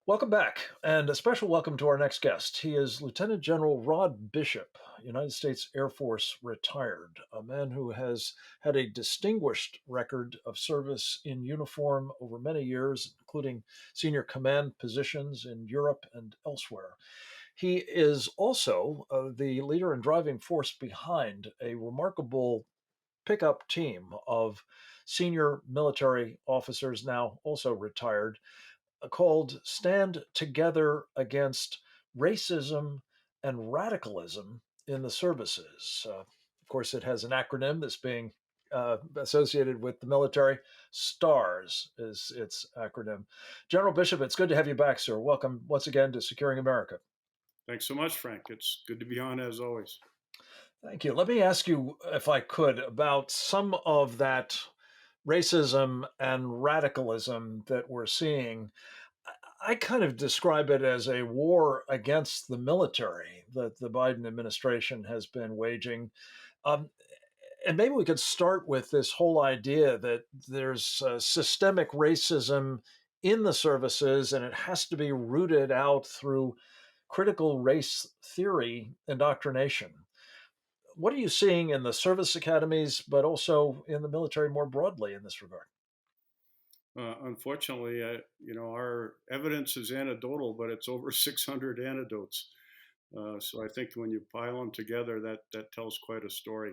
Welcome back, and a special welcome to our next guest. He is Lieutenant General Rod Bishop, United States Air Force retired, a man who has had a distinguished record of service in uniform over many years, including senior command positions in Europe and elsewhere. He is also the leader and driving force behind a remarkable pickup team of senior military officers, now also retired, called Stand Together Against Racism and Radicalism in the Services. Of course, it has an acronym that's being associated with the military. STARS is its acronym. General Bishop, it's good to have you back, sir. Welcome once again to Securing America. Thanks so much, Frank. It's good to be on as always. Thank you. Let me ask you, if I could, about some of that racism and radicalism that we're seeing. I kind of describe it as a war against the military that the Biden administration has been waging. Um, and maybe we could start with this whole idea that there's systemic racism in the services and it has to be rooted out through critical race theory indoctrination. What are you seeing in the service academies, but also in the military more broadly in this regard? Unfortunately, our evidence is anecdotal, but it's over 600 anecdotes. So I think when you pile them together, that tells quite a story.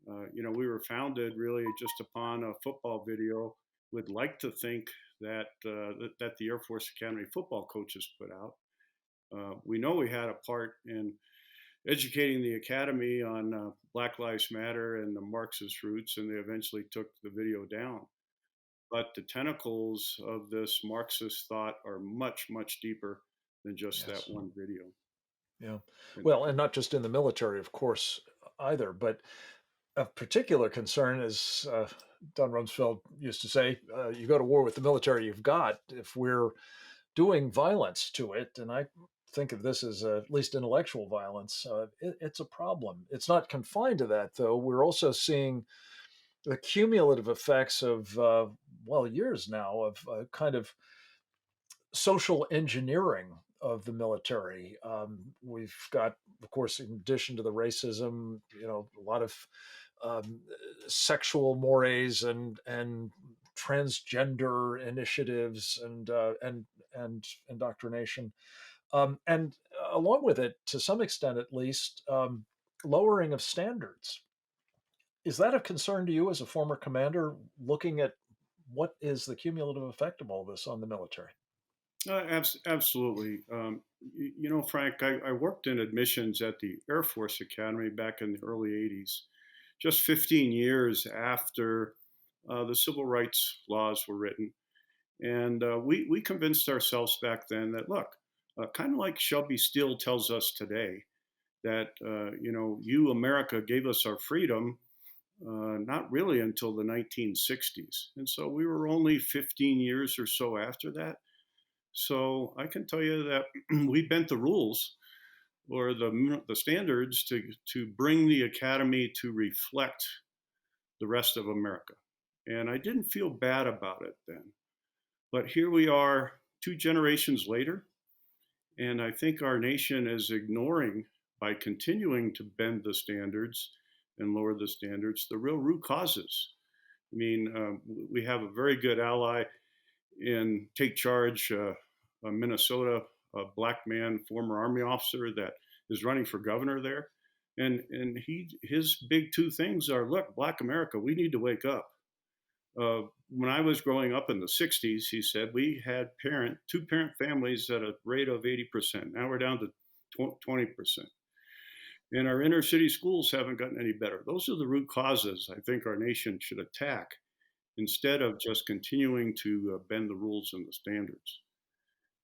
We were founded really just upon a football video. Would like to think that the Air Force Academy football coaches put out. We know we had a part in educating the academy on Black Lives Matter and the Marxist roots, and they eventually took the video down. But the tentacles of this Marxist thought are much, much deeper than just that Yes. one video. Yeah. And Well, and not just in the military, of course, either, but of particular concern, as Don Rumsfeld used to say, you go to war with the military you've got. If we're doing violence to it, and I think of this as at least intellectual violence, it's a problem. It's not confined to that, though. We're also seeing the cumulative effects of, well, years now of kind of social engineering of the military. We've got, of course, in addition to the racism, a lot of um, sexual mores and transgender initiatives and indoctrination, and along with it, to some extent at least, lowering of standards. Is that of concern to you as a former commander, looking at what is the cumulative effect of all this on the military? absolutely. Frank, I worked in admissions at the Air Force Academy back in the early 80s, just 15 years after the civil rights laws were written. And we convinced ourselves back then that, look, kind of like Shelby Steele tells us today, that, you, America, gave us our freedom not really until the 1960s. And so we were only 15 years or so after that. So I can tell you that we bent the rules or the standards to bring the academy to reflect the rest of America. And I didn't feel bad about it then. But here we are 2 generations later, and I think our nation is ignoring, by continuing to bend the standards and lower the standards, the real root causes. I mean, we have a very good ally in Take Charge, Minnesota, a black man, former Army officer that is running for governor there. And his big two things are, look, Black America, we need to wake up. When I was growing up in the 60s, he said, we had two parent families at a rate of 80%. Now we're down to 20%. And our inner city schools haven't gotten any better. Those are the root causes I think our nation should attack instead of just continuing to bend the rules and the standards.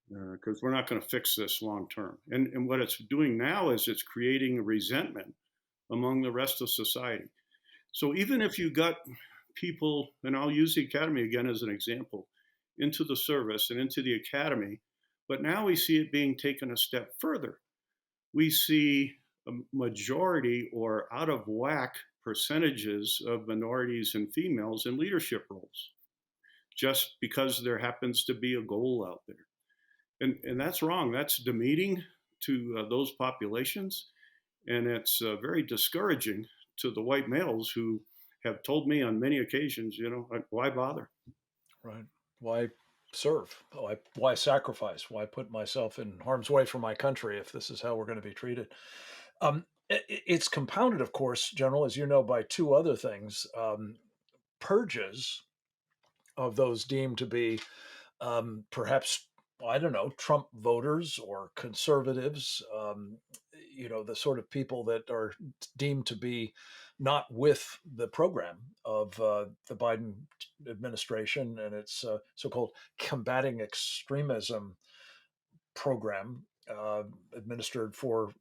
Because we're not going to fix this long term. And what it's doing now is it's creating a resentment among the rest of society. So even if you got people, and I'll use the academy again as an example, into the service and into the academy, but now we see it being taken a step further. We see a majority or out of whack percentages of minorities and females in leadership roles, just because there happens to be a goal out there. And that's wrong. That's demeaning to those populations, and it's very discouraging to the white males who have told me on many occasions, why bother? Right. Why serve? Why sacrifice? Why put myself in harm's way for my country if this is how we're going to be treated? It's compounded, of course, General, as you know, by two other things: purges of those deemed to be perhaps, I don't know, Trump voters or conservatives, the sort of people that are deemed to be not with the program of the Biden administration and its so-called combating extremism program, administered for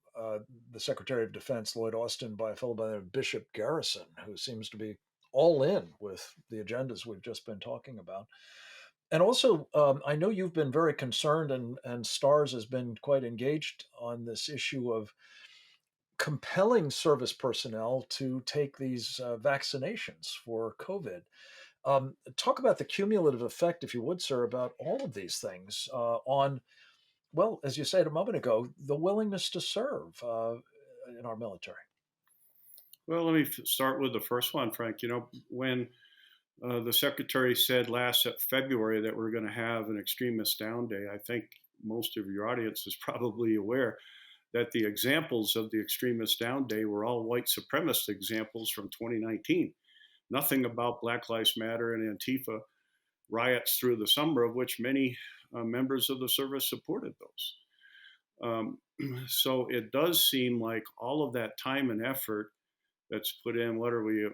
the Secretary of Defense, Lloyd Austin, by a fellow by the name of Bishop Garrison, who seems to be all in with the agendas we've just been talking about. And also, I know you've been very concerned, and STARS has been quite engaged on this issue of compelling service personnel to take these vaccinations for COVID. Talk about the cumulative effect, if you would, sir, about all of these things on, well, as you said a moment ago, the willingness to serve in our military. Well, let me start with the first one, Frank. When the secretary said last February that we're going to have an extremist down day, I think most of your audience is probably aware that the examples of the extremist down day were all white supremacist examples from 2019. Nothing about Black Lives Matter and Antifa riots through the summer, of which many members of the service supported those. So it does seem like all of that time and effort that's put in. What are we, a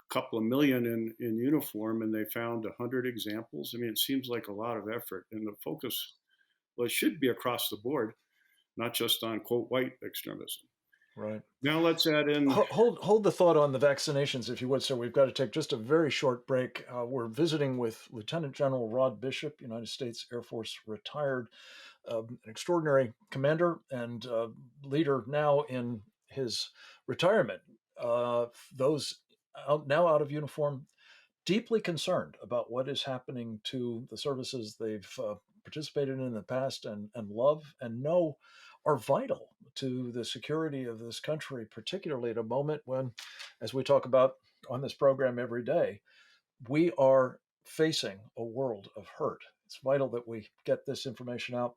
couple of million in uniform, and they found 100 examples. I mean, it seems like a lot of effort, and the focus, well, it should be across the board, not just on quote white extremism. Right. Now let's add in. Hold the thought on the vaccinations, if you would, sir. We've got to take just a very short break. We're visiting with Lieutenant General Rod Bishop, United States Air Force retired, an extraordinary commander and leader now in his retirement. Those now out of uniform, deeply concerned about what is happening to the services they've participated in the past and love and know are vital to the security of this country, particularly at a moment when, as we talk about on this program every day, we are facing a world of hurt. It's vital that we get this information out.